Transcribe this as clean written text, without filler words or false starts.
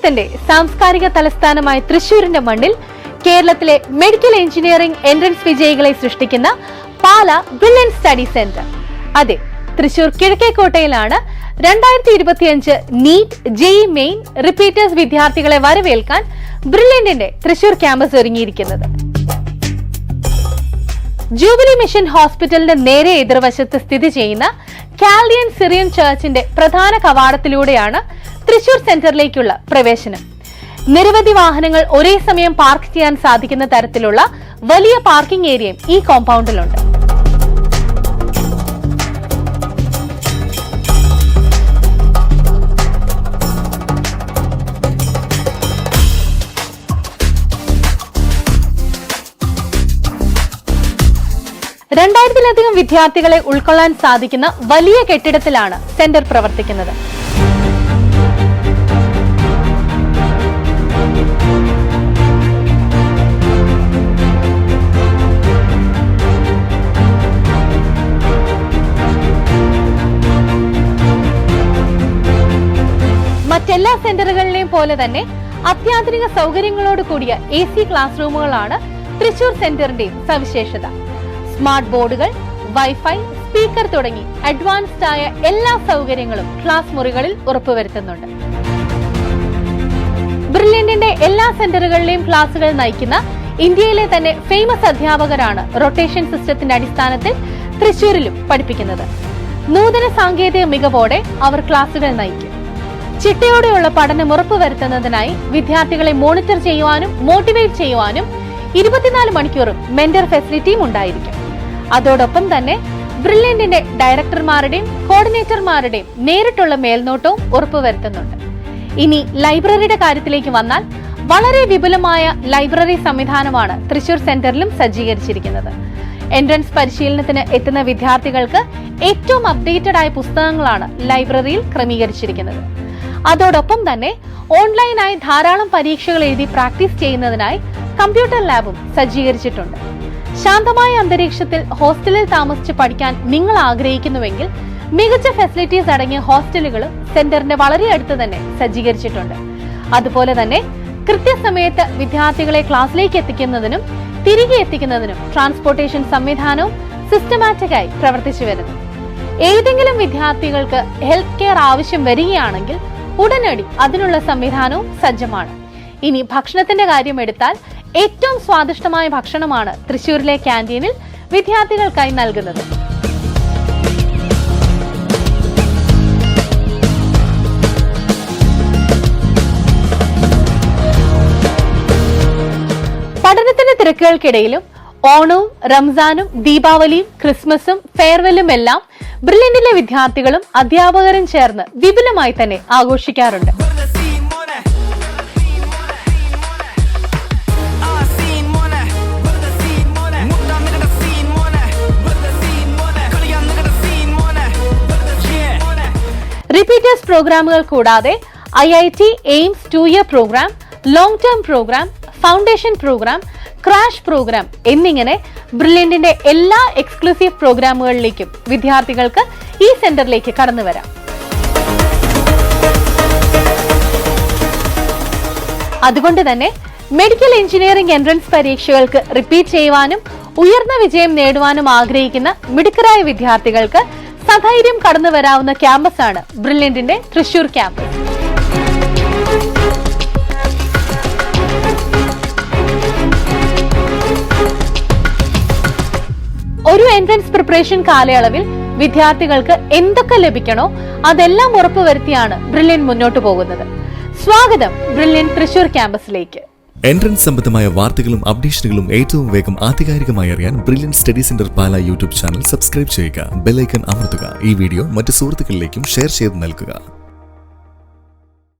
കേരളത്തിന്റെ സാംസ്കാരിക തലസ്ഥാനമായ തൃശൂരിന്റെ മണ്ണിൽ കേരളത്തിലെ മെഡിക്കൽ എഞ്ചിനീയറിംഗ് എൻട്രൻസ് വിജയികളെ സൃഷ്ടിക്കുന്ന പാല ബ്രില്യൻ സ്റ്റഡി സെന്റർ. അതെ, തൃശൂർ കിഴക്കേക്കോട്ടയിലാണ് 2025 നീറ്റ് ജെഇ മെയിൻ റിപ്പീറ്റേഴ്സ് വിദ്യാർത്ഥികളെ വരവേൽക്കാൻ ബ്രില്യന്റിന്റെ തൃശൂർ ക്യാമ്പസ് ഒരുങ്ങിയിരിക്കുന്നത്. ജൂബിലി മിഷൻ ഹോസ്പിറ്റലിന്റെ നേരെ എതിർവശത്ത് സ്ഥിതി ചെയ്യുന്ന കാൽഡിയൻ സിറിയൻ ചർച്ചിന്റെ പ്രധാന കവാടത്തിലൂടെയാണ് തൃശൂർ സെന്ററിലേക്കുള്ള പ്രവേശനം. നിരവധി വാഹനങ്ങൾ ഒരേ സമയം പാർക്ക് ചെയ്യാൻ സാധിക്കുന്ന തരത്തിലുള്ള വലിയ പാർക്കിംഗ് ഏരിയയും ഈ കോമ്പൗണ്ടിലുണ്ട്. രണ്ടായിരത്തിലധികം വിദ്യാർത്ഥികളെ ഉൾക്കൊള്ളാൻ സാധിക്കുന്ന വലിയ കെട്ടിടത്തിലാണ് സെന്റർ പ്രവർത്തിക്കുന്നത്. മറ്റെല്ലാ സെന്ററുകളിലെയും പോലെ തന്നെ അത്യാധുനിക സൗകര്യങ്ങളോട് കൂടിയ AC ക്ലാസ് റൂമുകളാണ് തൃശൂർ സെന്ററിന്റെയും സവിശേഷത. സ്മാർട്ട് ബോർഡുകൾ, വൈഫൈ, സ്പീക്കർ തുടങ്ങി അഡ്വാൻസ്ഡ് ആയ എല്ലാ സൗകര്യങ്ങളും ക്ലാസ് മുറികളിൽ ഉറപ്പുവരുത്തുന്നുണ്ട്. ബ്രില്യന്റിന്റെ എല്ലാ സെന്ററുകളിലെയും ക്ലാസുകൾ നയിക്കുന്ന ഇന്ത്യയിലെ തന്നെ ഫേമസ് അധ്യാപകരാണ് റൊട്ടേഷൻ സിസ്റ്റത്തിന്റെ അടിസ്ഥാനത്തിൽ തൃശൂരിലും പഠിപ്പിക്കുന്നത്. നൂതന സാങ്കേതിക മികവോടെ അവർ ക്ലാസുകൾ നയിക്കും. ചിട്ടയോടെയുള്ള പഠനം ഉറപ്പുവരുത്തുന്നതിനായി വിദ്യാർത്ഥികളെ മോണിറ്റർ ചെയ്യുവാനും മോട്ടിവേറ്റ് ചെയ്യുവാനും 24 മണിക്കൂറും മെന്റർ ഫെസിലിറ്റിയും ഉണ്ടായിരിക്കും. അതോടൊപ്പം തന്നെ ബ്രില്യന്റിന്റെ ഡയറക്ടർമാരുടെയും കോർഡിനേറ്റർമാരുടെയും നേരിട്ടുള്ള മേൽനോട്ടവും ഉറപ്പുവരുത്തുന്നുണ്ട്. ഇനി ലൈബ്രറിയുടെ കാര്യത്തിലേക്ക് വന്നാൽ വളരെ വിപുലമായ ലൈബ്രറി സംവിധാനമാണ് തൃശൂർ സെന്ററിലും സജ്ജീകരിച്ചിരിക്കുന്നത്. എൻട്രൻസ് പരിശീലനത്തിന് എത്തുന്ന വിദ്യാർത്ഥികൾക്ക് ഏറ്റവും അപ്ഡേറ്റഡ് ആയ പുസ്തകങ്ങളാണ് ലൈബ്രറിയിൽ ക്രമീകരിച്ചിരിക്കുന്നത്. അതോടൊപ്പം തന്നെ ഓൺലൈനായി ധാരാളം പരീക്ഷകൾ എഴുതി പ്രാക്ടീസ് ചെയ്യുന്നതിനായി കമ്പ്യൂട്ടർ ലാബും സജ്ജീകരിച്ചിട്ടുണ്ട്. ശാന്തമായ അന്തരീക്ഷത്തിൽ ഹോസ്റ്റലിൽ താമസിച്ച് പഠിക്കാൻ നിങ്ങൾ ആഗ്രഹിക്കുന്നുവെങ്കിൽ മികച്ച ഫെസിലിറ്റീസ് അടങ്ങിയ ഹോസ്റ്റലുകളും സെന്ററിന്റെ വളരെ അടുത്ത് തന്നെ സജ്ജീകരിച്ചിട്ടുണ്ട്. അതുപോലെ തന്നെ കൃത്യസമയത്ത് വിദ്യാർത്ഥികളെ ക്ലാസ്സിലേക്ക് എത്തിക്കുന്നതിനും തിരികെ എത്തിക്കുന്നതിനും ട്രാൻസ്പോർട്ടേഷൻ സംവിധാനവും സിസ്റ്റമാറ്റിക്കായി പ്രവർത്തിച്ചു വരുന്നു. ഏതെങ്കിലും വിദ്യാർത്ഥികൾക്ക് ഹെൽത്ത് കെയർ ആവശ്യം വരികയാണെങ്കിൽ ഉടനടി അതിനുള്ള സംവിധാനവും സജ്ജമാണ്. ഇനി ഭക്ഷണത്തിന്റെ കാര്യം എടുത്താൽ ഏറ്റവും സ്വാദിഷ്ടമായ ഭക്ഷണമാണ് തൃശൂരിലെ ക്യാന്റീനിൽ വിദ്യാർത്ഥികൾക്കായി നൽകുന്നത്. പഠനത്തിന്റെ തിരക്കുകൾക്കിടയിലും ഓണവും റംസാനും ദീപാവലിയും ക്രിസ്മസും ഫെയർവെല്ലും എല്ലാം ബ്രില്യന്റിലെ വിദ്യാർത്ഥികളും അധ്യാപകരും ചേർന്ന് വിപുലമായി തന്നെ ആഘോഷിക്കാറുണ്ട്. റിപ്പീറ്റേഴ്സ് പ്രോഗ്രാമുകൾ കൂടാതെ IIT AIIMS 2-year programme, long term programme, foundation programme, crash programme എന്നിങ്ങനെ ബ്രില്യന്റിന്റെ എല്ലാ എക്സ്ക്ലൂസീവ് പ്രോഗ്രാമുകളിലേക്കും വിദ്യാർത്ഥികൾക്ക് ഈ സെന്ററിലേക്ക് കടന്നു വരാം. അതുകൊണ്ട് തന്നെ മെഡിക്കൽ എഞ്ചിനീയറിംഗ് എൻട്രൻസ് പരീക്ഷകൾക്ക് റിപ്പീറ്റ് ചെയ്യുവാനും ഉയർന്ന വിജയം നേടുവാനും ആഗ്രഹിക്കുന്ന മിടുക്കരായ വിദ്യാർത്ഥികൾക്ക് സധൈര്യം കടന്നു വരാവുന്ന ക്യാമ്പസാണ് ബ്രില്യന്റിന്റെ തൃശൂർ ക്യാമ്പസ്. ഒരു എൻട്രൻസ് പ്രിപ്പറേഷൻ കാലയളവിൽ വിദ്യാർത്ഥികൾക്ക് എന്തൊക്കെ ലഭിക്കണോ അതെല്ലാം ഉറപ്പുവരുത്തിയാണ് ബ്രില്യൻ മുന്നോട്ട് പോകുന്നത്. സ്വാഗതം ബ്രില്യൻ തൃശൂർ ക്യാമ്പസിലേക്ക്. എൻട്രൻസ് സംബന്ധമായ വാർത്തകളും അപ്ഡേഷനുകളും ഏറ്റവും വേഗം ആധികാരികമായി അറിയാൻ ബ്രില്യൻ സ്റ്റഡി സെന്റർ പാല യൂട്യൂബ് ചാനൽ സബ്സ്ക്രൈബ് ചെയ്യുക, ബെൽ ഐക്കൺ അമർത്തുക. ഈ വീഡിയോ മറ്റു സുഹൃത്തുക്കളിലേക്കും ഷെയർ ചെയ്ത് നൽകുക.